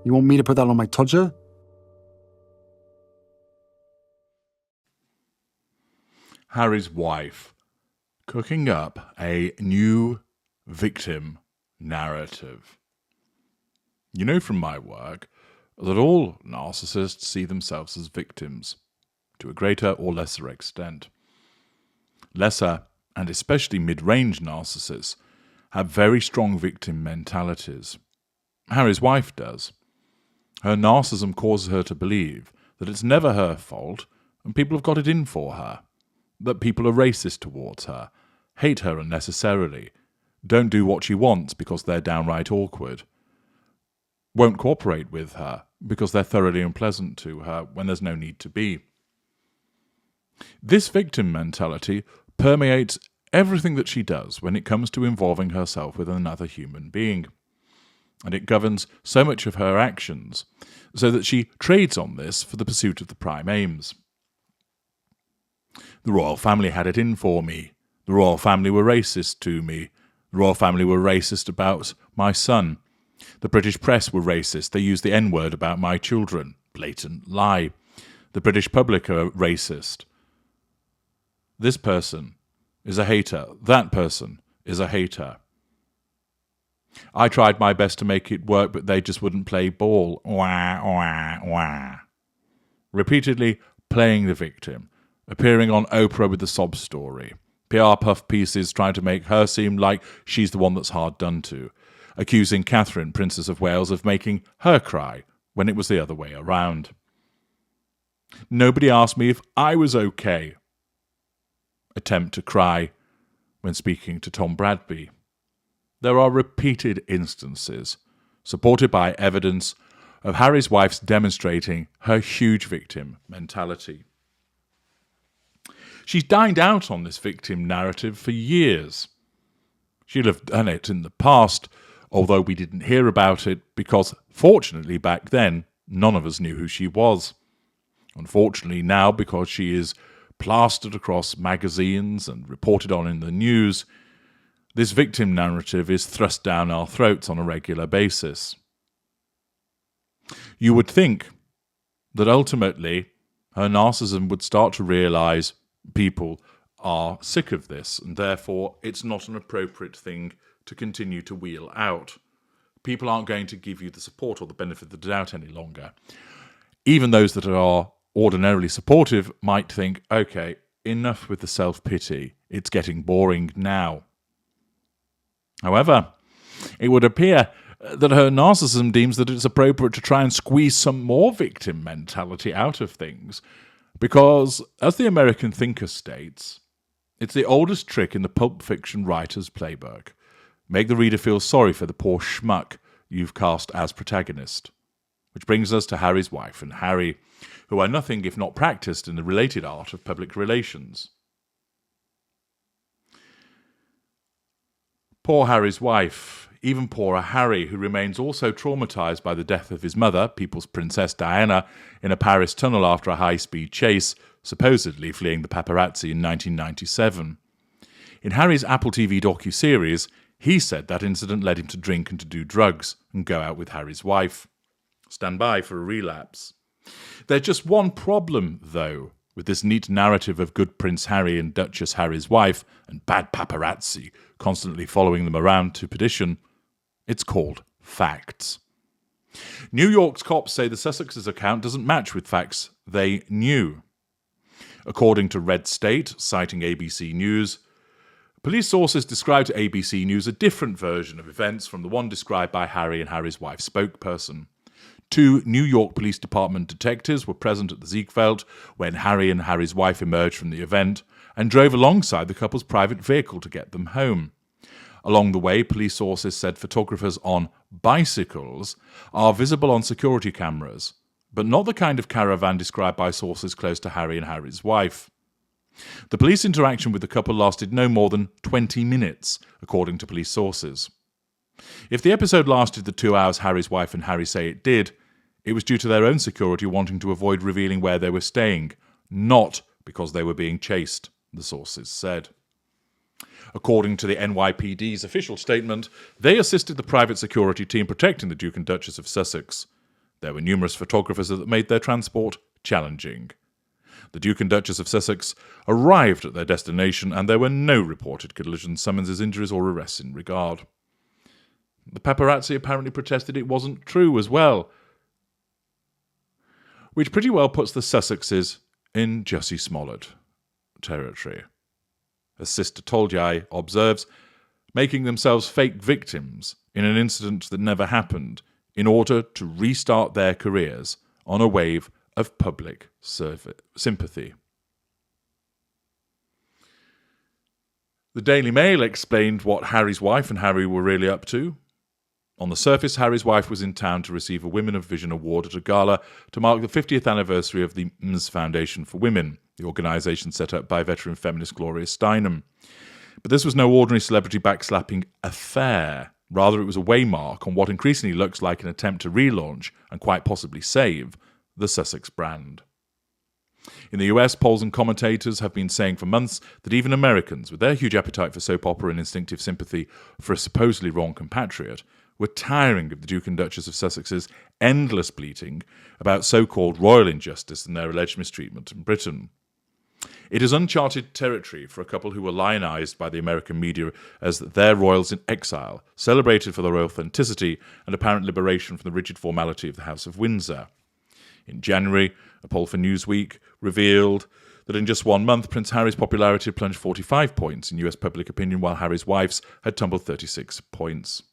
You want me to put that on my tudger? Harry's wife cooking up a new victim narrative. You know from my work that all narcissists see themselves as victims, to a greater or lesser extent. Lesser, and especially mid-range narcissists, have very strong victim mentalities. Harry's wife does. Her narcissism causes her to believe that it's never her fault and people have got it in for her, that people are racist towards her, hate her unnecessarily, don't do what she wants because they're downright awkward, won't cooperate with her because they're thoroughly unpleasant to her when there's no need to be. This victim mentality permeates everything that she does when it comes to involving herself with another human being. And it governs so much of her actions, so that she trades on this for the pursuit of the prime aims. The royal family had it in for me. The royal family were racist to me. The royal family were racist about my son. The British press were racist. They used the N-word about my children. Blatant lie. The British public are racist. This person is a hater. That person is a hater. I tried my best to make it work, but they just wouldn't play ball. Wah, wah, wah. Repeatedly playing the victim, appearing on Oprah with the sob story, PR puff pieces trying to make her seem like she's the one that's hard done to, accusing Catherine, Princess of Wales, of making her cry when it was the other way around. Nobody asked me if I was okay. Attempt to cry when speaking to Tom Bradby. There are repeated instances, supported by evidence, of Harry's wife's demonstrating her huge victim mentality. She's dined out on this victim narrative for years. She'll have done it in the past, although we didn't hear about it because, fortunately back then, none of us knew who she was. Unfortunately now, because she is plastered across magazines and reported on in the news, this victim narrative is thrust down our throats on a regular basis. You would think that ultimately her narcissism would start to realise people are sick of this, and therefore it's not an appropriate thing to continue to wheel out. People aren't going to give you the support or the benefit of the doubt any longer. Even those that are ordinarily supportive might think, okay, enough with the self-pity, it's getting boring now. However, it would appear that her narcissism deems that it's appropriate to try and squeeze some more victim mentality out of things, because, as the American thinker states, it's the oldest trick in the pulp fiction writer's playbook. Make the reader feel sorry for the poor schmuck you've cast as protagonist. Which brings us to Harry's wife and Harry, who are nothing if not practiced in the related art of public relations. Poor Harry's wife, even poorer Harry, who remains also traumatised by the death of his mother, People's Princess Diana, in a Paris tunnel after a high-speed chase, supposedly fleeing the paparazzi in 1997. In Harry's Apple TV docu-series, he said that incident led him to drink and to do drugs and go out with Harry's wife. Stand by for a relapse. There's just one problem, though, with this neat narrative of good Prince Harry and Duchess Harry's wife and bad paparazzi constantly following them around to perdition. It's called facts. New York's cops say the Sussexes' account doesn't match with facts they knew. According to Red State, citing ABC News, police sources described to ABC News a different version of events from the one described by Harry and Harry's wife's spokesperson. 2 New York Police Department detectives were present at the Ziegfeld when Harry and Harry's wife emerged from the event and drove alongside the couple's private vehicle to get them home. Along the way, police sources said photographers on bicycles are visible on security cameras, but not the kind of caravan described by sources close to Harry and Harry's wife. The police interaction with the couple lasted no more than 20 minutes, according to police sources. If the episode lasted the 2 hours Harry's wife and Harry say it did, it was due to their own security wanting to avoid revealing where they were staying, not because they were being chased, the sources said. According to the NYPD's official statement, they assisted the private security team protecting the Duke and Duchess of Sussex. There were numerous photographers that made their transport challenging. The Duke and Duchess of Sussex arrived at their destination, and there were no reported collisions, summonses, injuries, or arrests in regard. The paparazzi apparently protested it wasn't true as well, which pretty well puts the Sussexes in Jussie Smollett territory. As Sister Toljai observes, making themselves fake victims in an incident that never happened in order to restart their careers on a wave of public sympathy. The Daily Mail explained what Harry's wife and Harry were really up to. On the surface, Harry's wife was in town to receive a Women of Vision award at a gala to mark the 50th anniversary of the MS Foundation for Women, the organisation set up by veteran feminist Gloria Steinem. But this was no ordinary celebrity backslapping affair. Rather, it was a waymark on what increasingly looks like an attempt to relaunch, and quite possibly save, the Sussex brand. In the US, polls and commentators have been saying for months that even Americans, with their huge appetite for soap opera and instinctive sympathy for a supposedly wrong compatriot, were tiring of the Duke and Duchess of Sussex's endless bleating about so-called royal injustice and their alleged mistreatment in Britain. It is uncharted territory for a couple who were lionised by the American media as their royals in exile, celebrated for their authenticity and apparent liberation from the rigid formality of the House of Windsor. In January, a poll for Newsweek revealed that in just 1 month, Prince Harry's popularity had plunged 45 points in US public opinion, while Harry's wife's had tumbled 36 points.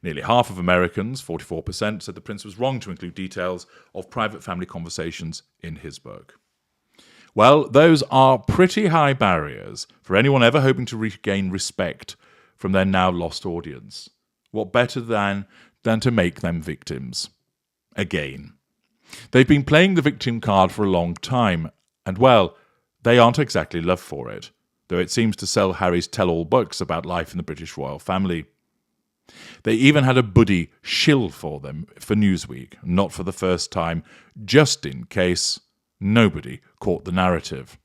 Nearly half of Americans, 44%, said the prince was wrong to include details of private family conversations in his book. Well, those are pretty high barriers for anyone ever hoping to regain respect from their now lost audience. What better than to make them victims? Again. They've been playing the victim card for a long time, and well, they aren't exactly loved for it, though it seems to sell Harry's tell-all books about life in the British royal family. They even had a buddy shill for them for Newsweek, not for the first time, just in case nobody caught the narrative.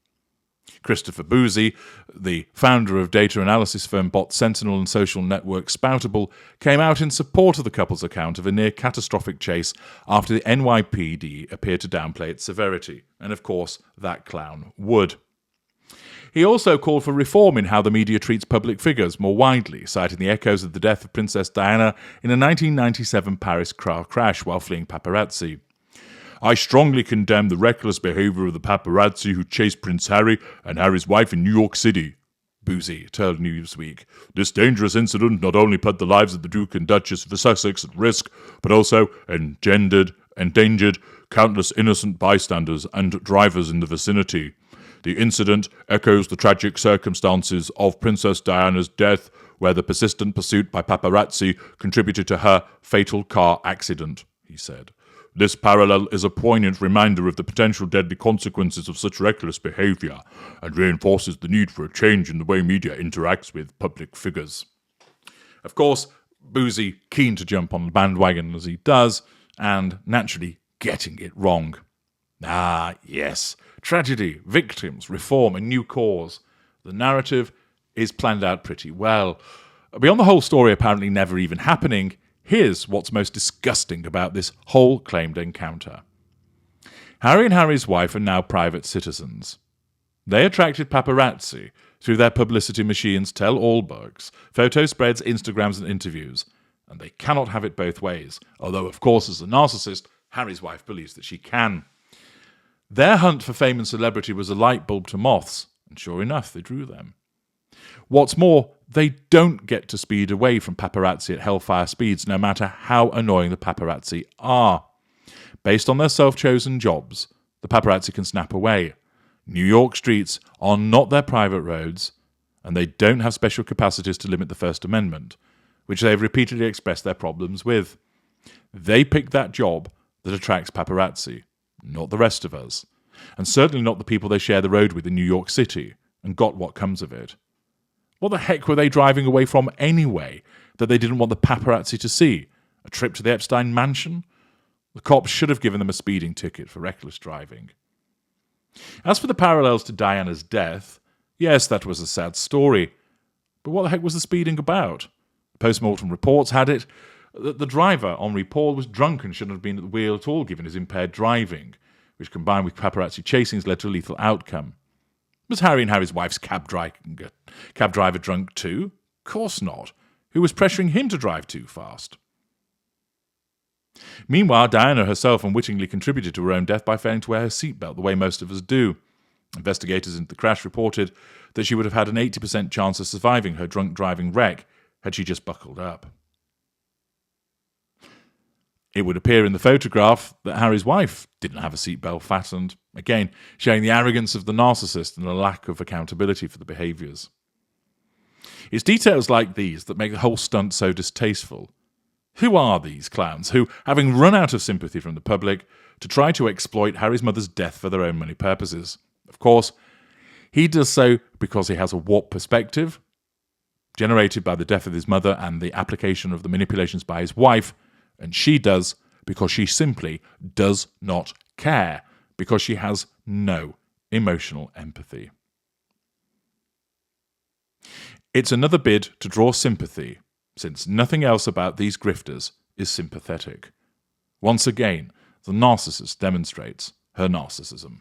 Christopher Boozy, the founder of data analysis firm Bot Sentinel and social network Spoutable, came out in support of the couple's account of a near-catastrophic chase after the NYPD appeared to downplay its severity, and of course that clown would. He also called for reform in how the media treats public figures more widely, citing the echoes of the death of Princess Diana in a 1997 Paris car crash while fleeing paparazzi. I strongly condemn the reckless behaviour of the paparazzi who chased Prince Harry and Harry's wife in New York City, Boozy told Newsweek. This dangerous incident not only put the lives of the Duke and Duchess of Sussex at risk, but also endangered countless innocent bystanders and drivers in the vicinity. The incident echoes the tragic circumstances of Princess Diana's death, where the persistent pursuit by paparazzi contributed to her fatal car accident, he said. This parallel is a poignant reminder of the potential deadly consequences of such reckless behaviour and reinforces the need for a change in the way media interacts with public figures. Of course, Boozy, keen to jump on the bandwagon as he does, and naturally getting it wrong. Ah, yes. Tragedy, victims, reform, a new cause. The narrative is planned out pretty well. Beyond the whole story apparently never even happening, here's what's most disgusting about this whole claimed encounter. Harry and Harry's wife are now private citizens. They attracted paparazzi through their publicity machines, tell-all books, photo spreads, Instagrams and interviews. And they cannot have it both ways, although, of course, as a narcissist, Harry's wife believes that she can. Their hunt for fame and celebrity was a light bulb to moths, and sure enough, they drew them. What's more, they don't get to speed away from paparazzi at hellfire speeds, no matter how annoying the paparazzi are. Based on their self-chosen jobs, the paparazzi can snap away. New York streets are not their private roads, and they don't have special capacities to limit the First Amendment, which they've repeatedly expressed their problems with. They pick that job that attracts paparazzi, not the rest of us, and certainly not the people they share the road with in New York City, and got what comes of it. What the heck were they driving away from anyway that they didn't want the paparazzi to see? A trip to the Epstein mansion? The cops should have given them a speeding ticket for reckless driving. As for the parallels to Diana's death, yes, that was a sad story. But what the heck was the speeding about? Post-mortem reports had it that the driver, Henri Paul, was drunk and shouldn't have been at the wheel at all given his impaired driving, which combined with paparazzi chasings led to a lethal outcome. Was Harry and Harry's wife's cab driver drunk too? Of course not. Who was pressuring him to drive too fast? Meanwhile, Diana herself unwittingly contributed to her own death by failing to wear her seatbelt the way most of us do. Investigators into the crash reported that she would have had an 80% chance of surviving her drunk driving wreck had she just buckled up. It would appear in the photograph that Harry's wife didn't have a seatbelt fastened, again showing the arrogance of the narcissist and a lack of accountability for the behaviours. It's details like these that make the whole stunt so distasteful. Who are these clowns who, having run out of sympathy from the public, to try to exploit Harry's mother's death for their own money purposes? Of course, he does so because he has a warped perspective, generated by the death of his mother and the application of the manipulations by his wife, and she does because she simply does not care, because she has no emotional empathy. It's another bid to draw sympathy, since nothing else about these grifters is sympathetic. Once again, the narcissist demonstrates her narcissism.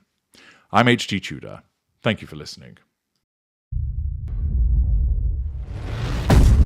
I'm H.G. Tudor. Thank you for listening.